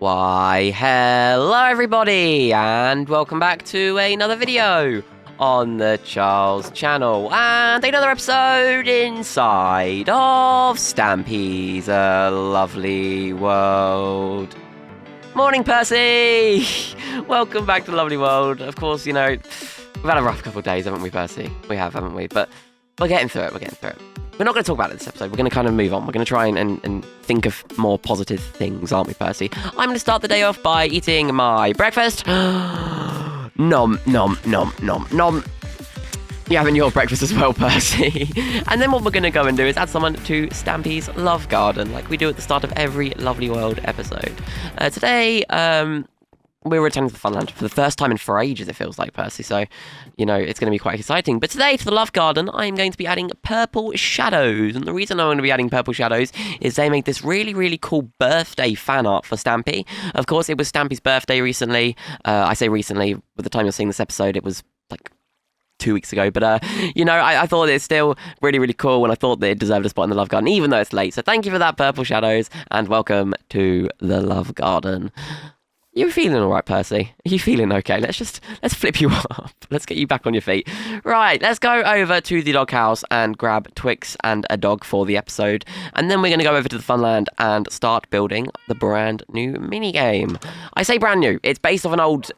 Why, hello everybody, and welcome back to another video on the Charles channel, and another episode inside of Stampy's lovely world. Morning, Percy! Welcome back to the lovely world. Of course, you know, we've had a rough couple of days, haven't we, Percy? We have, haven't we? But we're getting through it, We're not going to talk about it this episode. We're going to kind of move on. We're going to try and think of more positive things, aren't we, Percy? I'm going to start the day off by eating my breakfast. Nom, nom, nom, nom, nom. You're having your breakfast as well, Percy. And then what we're going to go and do is add someone to Stampy's love garden, like we do at the start of every Lovely World episode. Today, we're returning to the Funland for the first time in for ages, it feels like, Percy. So, you know, it's going to be quite exciting. But today, to the Love Garden, I'm going to be adding purple shadows. And the reason I'm going to be adding purple shadows is they made this really, really cool birthday fan art for Stampy. Of course, it was Stampy's birthday recently. I say recently, by the time you're seeing this episode, it was like 2 weeks ago. But, you know, I thought it's still really, really cool, and I thought that it deserved a spot in the Love Garden, even though it's late. So thank you for that, purple shadows, and welcome to the Love Garden. You feeling all right, Percy? Are you feeling okay? Let's flip you up. Let's get you back on your feet. Right, let's go over to the doghouse and grab Twix and a dog for the episode. And then we're going to go over to the Funland and start building the brand new minigame. I say brand new. It's based off an old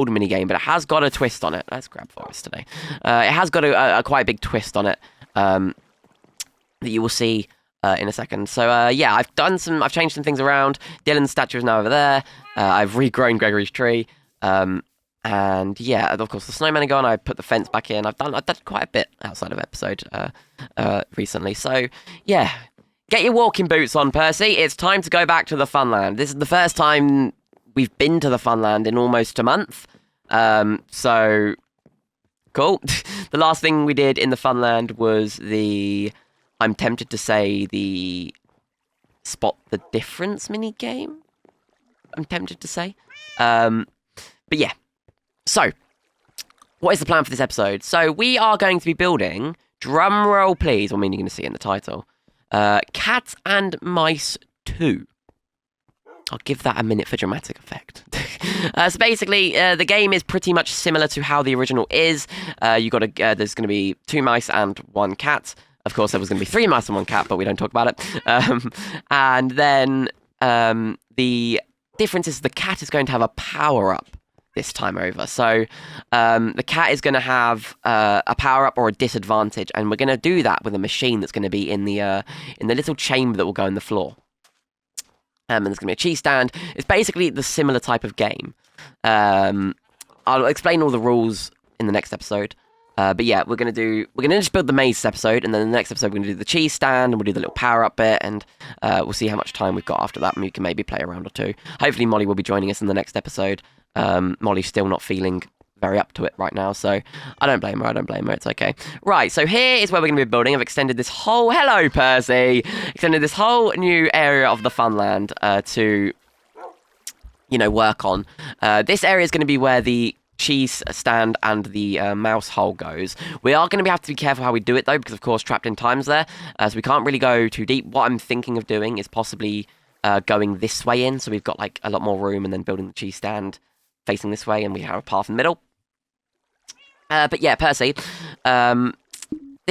minigame, but it has got a twist on it. Let's grab Forest today. It has got a quite big twist on it that you will see in a second. So yeah, I've changed some things around. Dylan's statue is now over there. I've regrown Gregory's tree. And yeah, of course the snowman are gone. I put the fence back in. I've done quite a bit outside of episode recently. So yeah, get your walking boots on, Percy. It's time to go back to the Funland. This is the first time we've been to the Funland in almost a month. So cool. The last thing we did in the Funland was I'm tempted to say the spot the difference minigame. I'm tempted to say. But yeah. So, what is the plan for this episode? So, we are going to be building, drum roll please, what meaning you're going to see in the title, Cat and Mice 2. I'll give that a minute for dramatic effect. So basically, the game is pretty much similar to how the original is. There's going to be 2 mice and 1 cat. Of course, there was going to be 3 mice and 1 cat, but we don't talk about it. And then the difference is the cat is going to have a power-up this time over. So the cat is going to have a power-up or a disadvantage, and we're going to do that with a machine that's going to be in the little chamber that will go in the floor. And there's going to be a cheese stand. It's basically the similar type of game. I'll explain all the rules in the next episode. But yeah, we're gonna just build the maze this episode, and then the next episode we're gonna do the cheese stand, and we'll do the little power up bit, and we'll see how much time we've got after that, and we can maybe play a round or 2. Hopefully Molly will be joining us in the next episode. Molly's still not feeling very up to it right now, so I don't blame her, it's okay. Right, so here is where we're gonna be building. I've extended this whole, hello Percy! Extended this whole new area of the Funland to, you know, work on. This area is gonna be where the cheese stand and the mouse hole goes. We are going to have to be careful how we do it though, because of course trapped in time's there, so we can't really go too deep. What I'm thinking of doing is possibly going this way in, so we've got like a lot more room, and then building the cheese stand facing this way, and we have a path in the middle. But yeah, Percy, this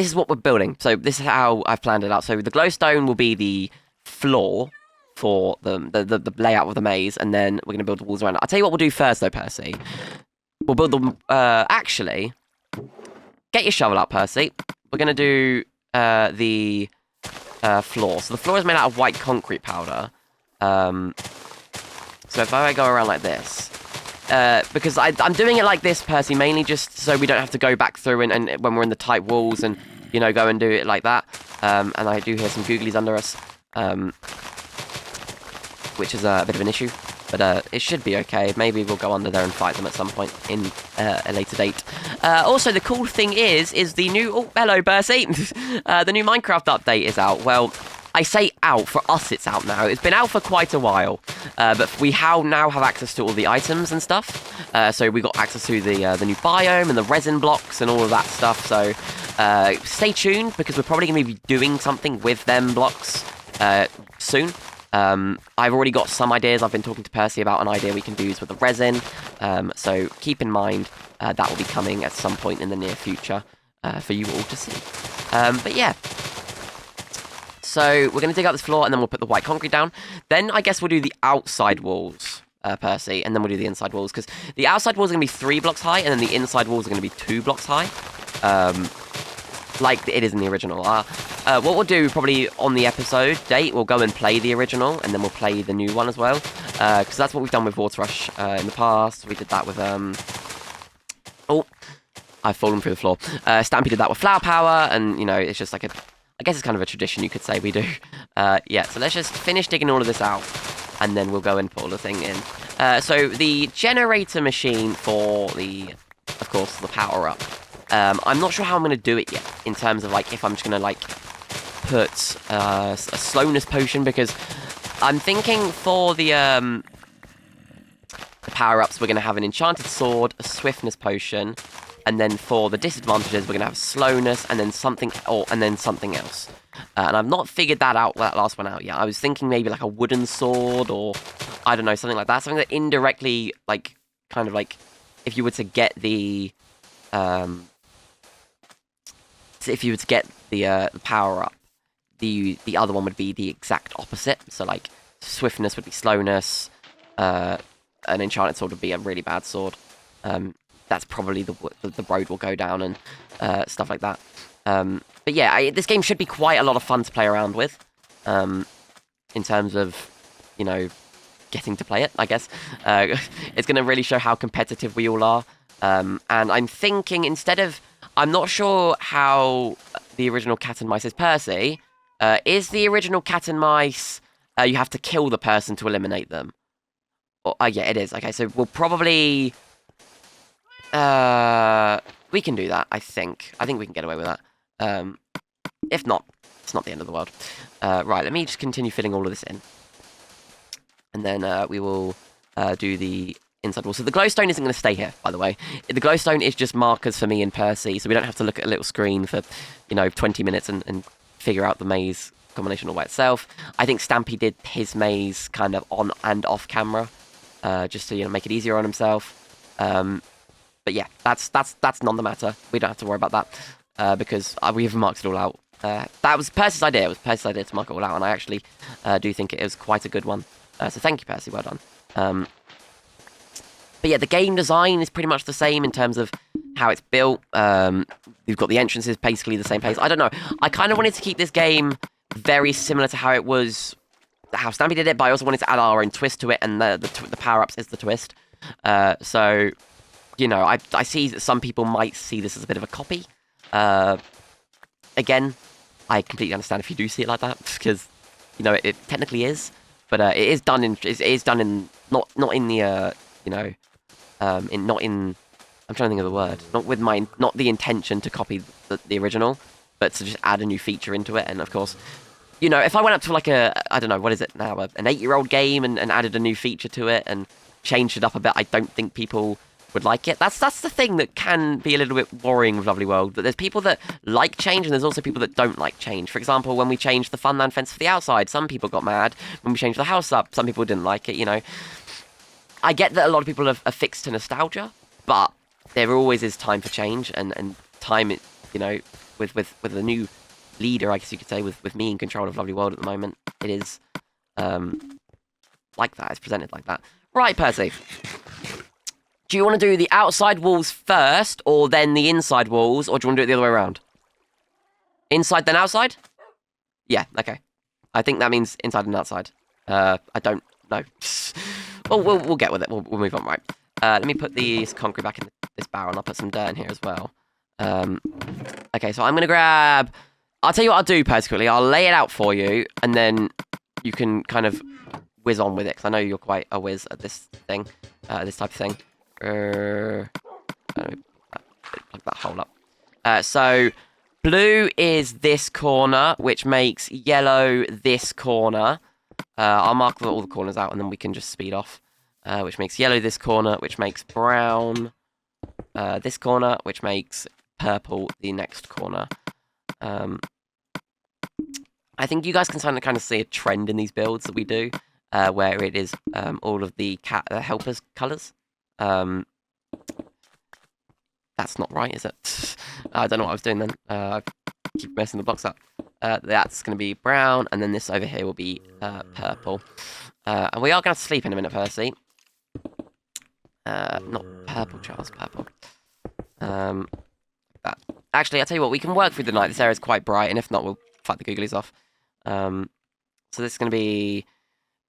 is what we're building. So this is how I've planned it out. So the glowstone will be the floor for the layout of the maze, and then we're going to build the walls around it. I'll tell you what we'll do first though, Percy. We'll build them, actually, get your shovel out, Percy. We're going to do the floor. So the floor is made out of white concrete powder. So if I go around like this, because I'm doing it like this, Percy, mainly just so we don't have to go back through and when we're in the tight walls and, you know, go and do it like that. And I do hear some googlies under us, which is a bit of an issue. But it should be okay. Maybe we'll go under there and fight them at some point in a later date. Also, the cool thing is the new... Oh, hello, Percy! The new Minecraft update is out. Well, I say out. For us, it's out now. It's been out for quite a while. But we now have access to all the items and stuff. So we got access to the new biome and the resin blocks and all of that stuff. So stay tuned, because we're probably going to be doing something with them blocks soon. I've already got some ideas. I've been talking to Percy about an idea we can use with the resin. So keep in mind that will be coming at some point in the near future for you all to see. But yeah. So we're going to dig out this floor and then we'll put the white concrete down. Then I guess we'll do the outside walls, Percy, and then we'll do the inside walls. Because the outside walls are going to be 3 blocks high and then the inside walls are going to be 2 blocks high. Like it is in the original. What we'll do probably on the episode date, we'll go and play the original and then we'll play the new one as well. Because that's what we've done with Water Rush in the past. We did that with... Oh, I've fallen through the floor. Stampy did that with Flower Power and, you know, it's just like a... I guess it's kind of a tradition, you could say we do. Yeah, so let's just finish digging all of this out, and then we'll go and put all the thing in. So the generator machine for the, of course, the power-up. I'm not sure how I'm going to do it yet, in terms of, like, if I'm just going to, like, put a slowness potion, because I'm thinking for the power-ups, we're going to have an enchanted sword, a swiftness potion, and then for the disadvantages, we're going to have slowness, and then something else. And I've not figured that last one out yet. I was thinking maybe like a wooden sword, or I don't know, something like that. Something that indirectly, like, kind of like, if you were to get the, power up, the other one would be the exact opposite. So like, swiftness would be slowness. An enchanted sword would be a really bad sword. That's probably the road will go down and stuff like that. But yeah, this game should be quite a lot of fun to play around with, in terms of, you know, getting to play it, I guess. It's going to really show how competitive we all are. And I'm thinking, instead of... I'm not sure how the original Cat and Mice is, Percy. Is the original Cat and Mice, you have to kill the person to eliminate them? Or, yeah, it is. Okay, so we'll probably... we can do that, I think. I think we can get away with that. If not, it's not the end of the world. Right, let me just continue filling all of this in. And then we will do the inside wall. So the glowstone isn't going to stay here, by the way. The glowstone is just markers for me and Percy, so we don't have to look at a little screen for, you know, 20 minutes and figure out the maze combination all by itself. I think Stampy did his maze kind of on and off camera, just to, you know, make it easier on himself. But yeah, that's none the matter. We don't have to worry about that, because we have marked it all out. That was Percy's idea. It was Percy's idea to mark it all out, and I actually do think it was quite a good one. So thank you, Percy. Well done. But yeah, the game design is pretty much the same in terms of how it's built. You've got the entrances basically the same place. I don't know. I kind of wanted to keep this game very similar to how it was, how Stampy did it, but I also wanted to add our own twist to it, and the power-ups is the twist. So... You know, I see that some people might see this as a bit of a copy. Again, I completely understand if you do see it like that, because, you know, it technically is, but it is done in not in the you know, not in, I'm trying to think of the word, not the intention to copy the original, but to just add a new feature into it. And of course, you know, if I went up to like I don't know, what is it now, an 8-year-old game and added a new feature to it and changed it up a bit, I don't think people would like it. That's the thing that can be a little bit worrying with Lovely World, that there's people that like change and there's also people that don't like change. For example, when we changed the Funland fence for the outside, some people got mad. When we changed the house up, some people didn't like it, you know. I get that a lot of people are fixed to nostalgia, but there always is time for change, and time, you know, with a new leader, I guess you could say, with me in control of Lovely World at the moment, it is like that. It's presented like that. Right, Percy. Do you want to do the outside walls first, or then the inside walls, or do you want to do it the other way around? Inside, then outside? Yeah, okay. I think that means inside and outside. I don't know. Well, we'll get with it. We'll move on, right. Let me put this concrete back in this barrel, and I'll put some dirt in here as well. Okay, so I'm going to grab... I'll tell you what I'll do, Percy, quickly. I'll lay it out for you, and then you can kind of whiz on with it, because I know you're quite a whiz at this thing, this type of thing. Plug that hole up. So blue is this corner, which makes yellow this corner. I'll mark all the corners out and then we can just speed off. Which makes yellow this corner, which makes brown this corner, which makes purple the next corner. I think you guys can kind of see a trend in these builds that we do, where it is all of the cat helpers colours. That's not right, is it? I don't know what I was doing then. I keep messing the blocks up. That's going to be brown, and then this over here will be purple. And we are going to sleep in a minute, Percy. Not purple, Charles, purple. Actually, I'll tell you what, we can work through the night. This area is quite bright, and if not, we'll fight the googlies off. So this is going to be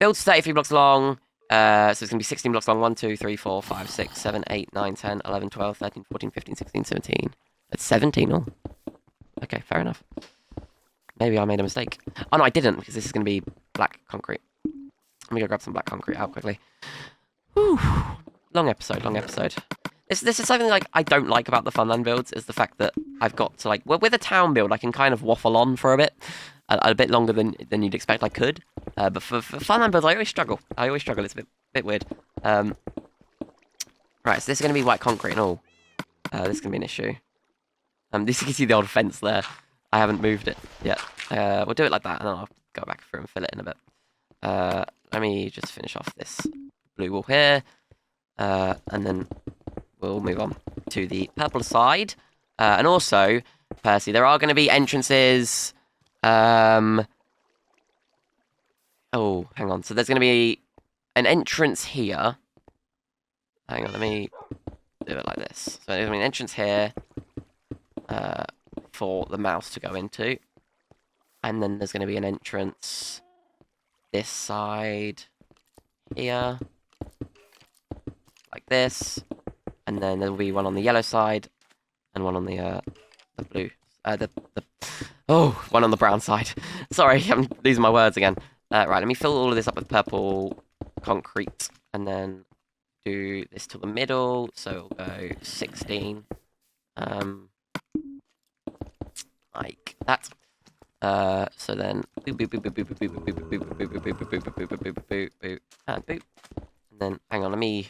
builds 33 blocks long. So it's going to be 16 blocks long. 1, 2, 3, 4, 5, 6, 7, 8, 9, 10, 11, 12, 13, 14, 15, 16, 17. That's 17 all. Okay, fair enough. Maybe I made a mistake. Oh, no, I didn't, because this is going to be black concrete. Let me go grab some black concrete out quickly. Whew. Long episode, long episode. This is something like I don't like about the Funland builds, is the fact that I've got to, like, with a town build, I can kind of waffle on for a bit. A bit longer than you'd expect I could. But for Funland builds, I always struggle. It's a bit weird. Right, so this is going to be white concrete and all. This is going to be an issue. This, you can see the old fence there. I haven't moved it yet. We'll do it like that, and then I'll go back through and fill it in a bit. Let me just finish off this blue wall here. And then we'll move on to the purple side. And also, Percy, there are going to be entrances. Oh, hang on. So there's going to be an entrance here. Hang on, let me do it like this. So there's going to be an entrance here for the mouse to go into. And then there's going to be an entrance this side here. Like this. And then there'll be one on the yellow side and one on the blue. One on the brown side. Sorry, I'm losing my words again. Right, let me fill all of this up with purple concrete and then do this to the middle. So we'll go 16. Like that. So then boop boop boop boop boop boop boop boop boop boop boop boop boop boop boop boop boop boop and boop. And then hang on, let me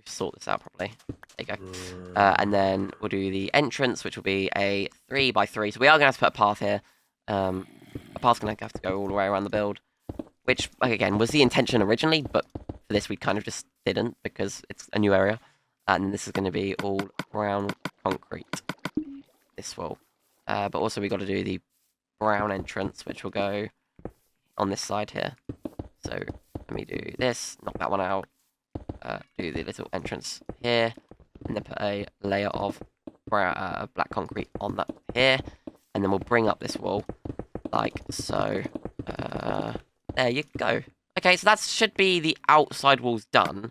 sort this out properly. There you go. And then we'll do the entrance, which will be a 3x3. So we are going to have to put a path here. A path's going to have to go all the way around the build, which, like, again, was the intention originally, but for this we kind of just didn't because it's a new area. And this is going to be all brown concrete. This will. But also we got to do the brown entrance, which will go on this side here. So let me do this, knock that one out. Do the little entrance here, and then put a layer of black concrete on that here, and then we'll bring up this wall like so. There you go. Okay, so that should be the outside walls done.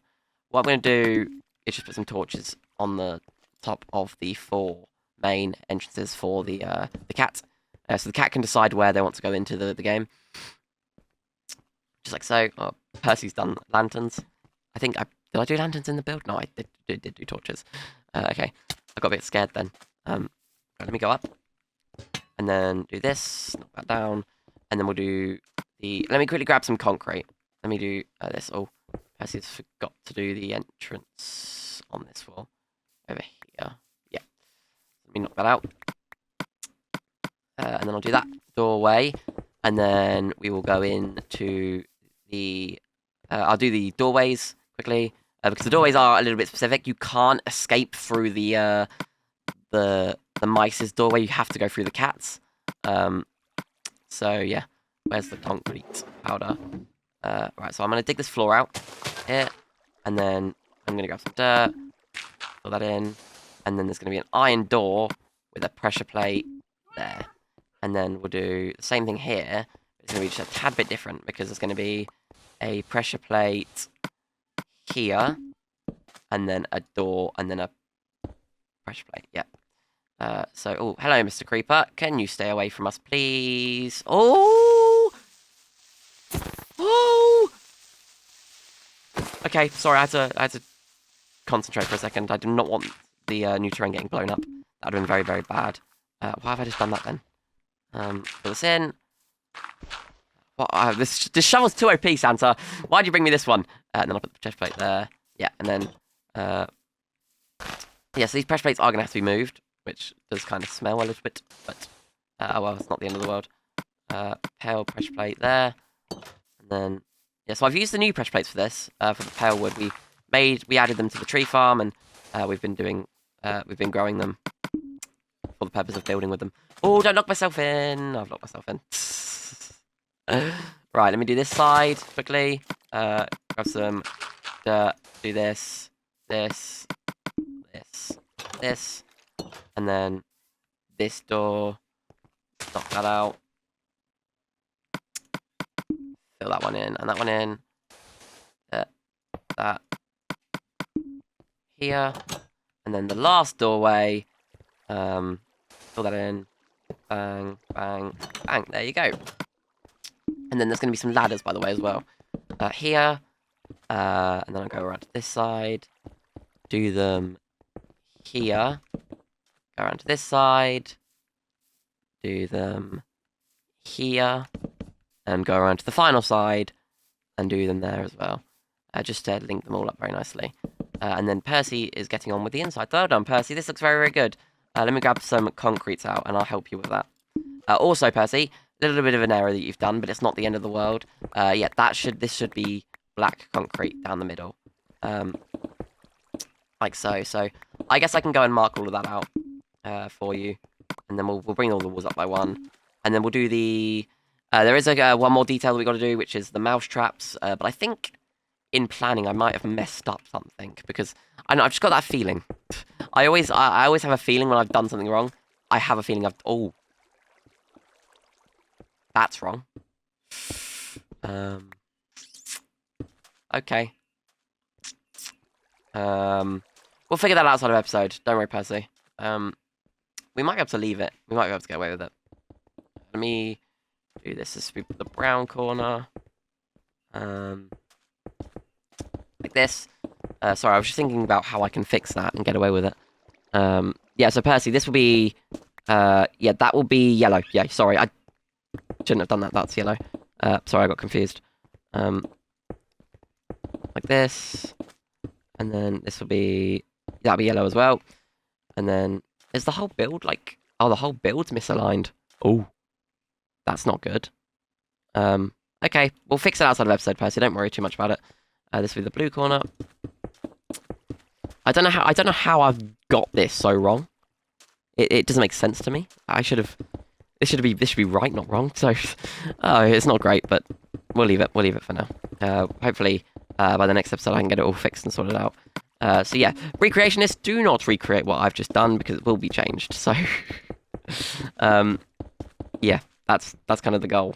What I'm going to do is just put some torches on the top of the 4 main entrances for the cat, so the cat can decide where they want to go into the game. Just like so. Oh, Percy's done lanterns. I think did I do lanterns in the build? No, I did do torches. Okay, I got a bit scared then. Let me go up, and then do this, knock that down, and then we'll do the. Let me quickly grab some concrete. Let me do this. Oh, Percy's forgot to do the entrance on this wall over here. Yeah, let me knock that out, and then I'll do that doorway, and then we will go into the. I'll do the doorways quickly because the doorways are a little bit specific. You can't escape through the mice's doorway. You have to go through the cat's. So yeah, where's the concrete powder? Right, so I'm gonna dig this floor out here, and then I'm gonna grab some dirt, fill that in, and then there's gonna be an iron door with a pressure plate there, and then we'll do the same thing here. It's gonna be just a tad bit different because there's gonna be a pressure plate here, and then a door, and then a pressure plate. Yep. Oh, hello, Mr. Creeper. Can you stay away from us, please? Oh! Okay, sorry, I had to concentrate for a second. I did not want the new terrain getting blown up. That would have been very, very bad. Why have I just done that then? Fill this in. What? This shovel's too OP, Santa. Why'd you bring me this one? And then I'll put the pressure plate there. Yeah, and then... yeah, so these pressure plates are going to have to be moved, which does kind of smell a little bit, but... oh, well, it's not the end of the world. pale pressure plate there. And then, yeah, so I've used the new pressure plates for this, for the pale wood. We added them to the tree farm, and we've been growing them for the purpose of building with them. Oh, don't lock myself in. I've locked myself in. Right, let me do this side quickly. Grab some dirt, do this, this, and then this door. Knock that out. Fill that one in, and that one in. That. Here. And then the last doorway. Fill that in. Bang, bang, bang. There you go. And then there's going to be some ladders, by the way, as well. Here. And then I'll go around to this side. Do them here. Go around to this side. Do them here. And go around to the final side. And do them there as well. Just to link them all up very nicely. And then Percy is getting on with the inside. Well done, Percy. This looks very, very good. Let me grab some concrete out, and I'll help you with that. Also, Percy, a little bit of an error that you've done, but it's not the end of the world. Yeah, this should be black concrete down the middle. Like so. So, I guess I can go and mark all of that out for you. And then we'll bring all the walls up by one. And then we'll do the... there is one more detail that we've got to do, which is the mouse traps. But I think... in planning, I might have messed up something because I know I've just got that feeling. I always have a feeling when I've done something wrong. I have a feeling that's wrong. Okay. We'll figure that out outside of episode. Don't worry, Percy. We might be able to leave it. We might be able to get away with it. Let me do this. This will be the brown corner. Like this. Sorry, I was just thinking about how I can fix that and get away with it. Yeah, so Percy, this will be... yeah, that will be yellow. Yeah, sorry, I shouldn't have done that. That's yellow. Sorry, I got confused. Like this. And then this will be... that'll be yellow as well. And then... is the whole build, like... oh, the whole build's misaligned. Oh. That's not good. Okay, we'll fix it outside of episode, Percy. Don't worry too much about it. This will be the blue corner. I don't know how I've got this so wrong. It doesn't make sense to me. This should be right, not wrong. So, oh, it's not great, but we'll leave it. We'll leave it for now. Hopefully, by the next episode, I can get it all fixed and sorted out. So yeah, recreationists, do not recreate what I've just done because it will be changed. So, yeah, that's kind of the goal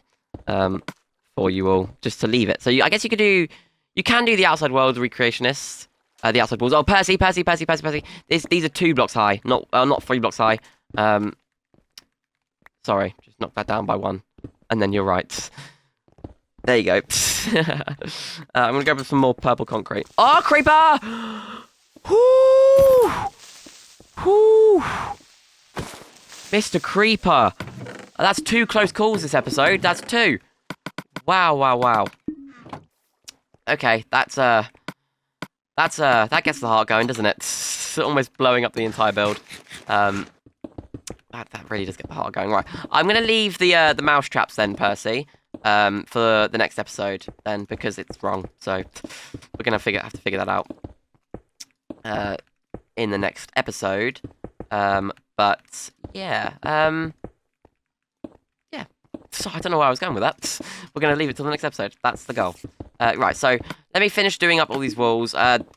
for you all, just to leave it. So I guess you can do the outside world recreationists. The outside walls. Oh, Percy. These are 2 blocks high, not 3 blocks high. Sorry, just knock that down by 1, and then you're right. There you go. I'm gonna go for some more purple concrete. Oh, creeper! Whoo! Mr. Creeper. That's 2 close calls this episode. That's 2. Wow. Okay, that gets the heart going, doesn't it? It's almost blowing up the entire build. That really does get the heart going. Right, I'm gonna leave the mouse traps then, Percy, for the next episode then, because it's wrong. So we're gonna have to figure that out in the next episode. But yeah, yeah. So I don't know where I was going with that. We're gonna leave it till the next episode. That's the goal. Right, so let me finish doing up all these walls.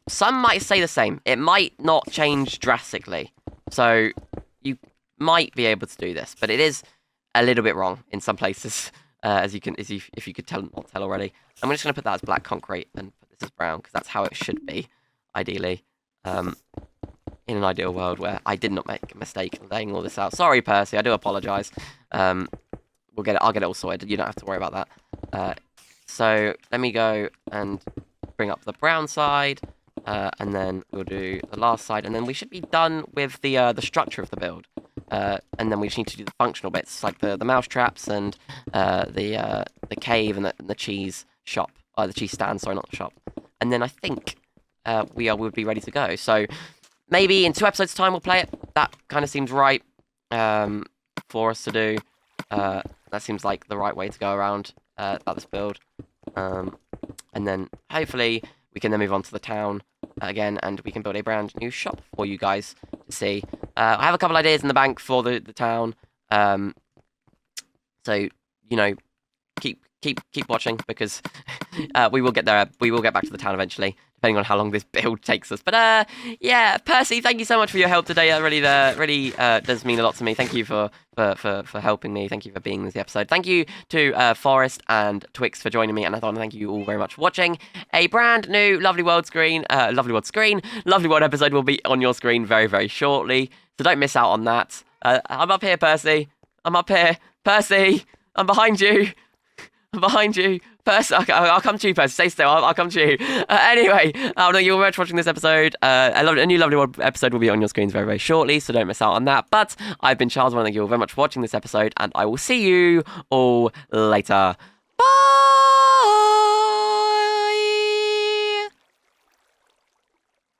Some might stay the same. It might not change drastically. So you might be able to do this, but it is a little bit wrong in some places, if you could not tell already. I'm just gonna put that as black concrete and put this as brown because that's how it should be, ideally. In an ideal world where I did not make a mistake laying all this out. Sorry, Percy. I do apologise. I'll get it all sorted. You don't have to worry about that. So let me go and bring up the brown side, and then we'll do the last side, and then we should be done with the structure of the build. And then we just need to do the functional bits, like the mouse traps and the cave and the cheese shop. The cheese stand, sorry, not the shop. And then I think we'll be ready to go. So maybe in 2 episodes' time we'll play it. That kind of seems right for us to do. That seems like the right way to go around about this build. And then hopefully we can then move on to the town again, and we can build a brand new shop for you guys to see. I have a couple ideas in the bank for the town. So, you know, keep watching, because we will get there. We will get back to the town eventually, depending on how long this build takes us. But yeah, Percy, thank you so much for your help today. That really does mean a lot to me. Thank you for helping me. Thank you for being in this episode. Thank you to Forrest and Twix for joining me, and I want to thank you all very much for watching a brand new Lovely World episode will be on your screen very, very shortly. So don't miss out on that. I'm up here, Percy. I'm up here, Percy. I'm behind you. I'm behind you. Percy, I'll come to you, Percy. Stay still. I'll come to you. Anyway, thank you very much for watching this episode. A new Lovely World episode will be on your screens very, very shortly, so don't miss out on that. But I've been Charles. I want to thank you all very much for watching this episode, and I will see you all later. Bye!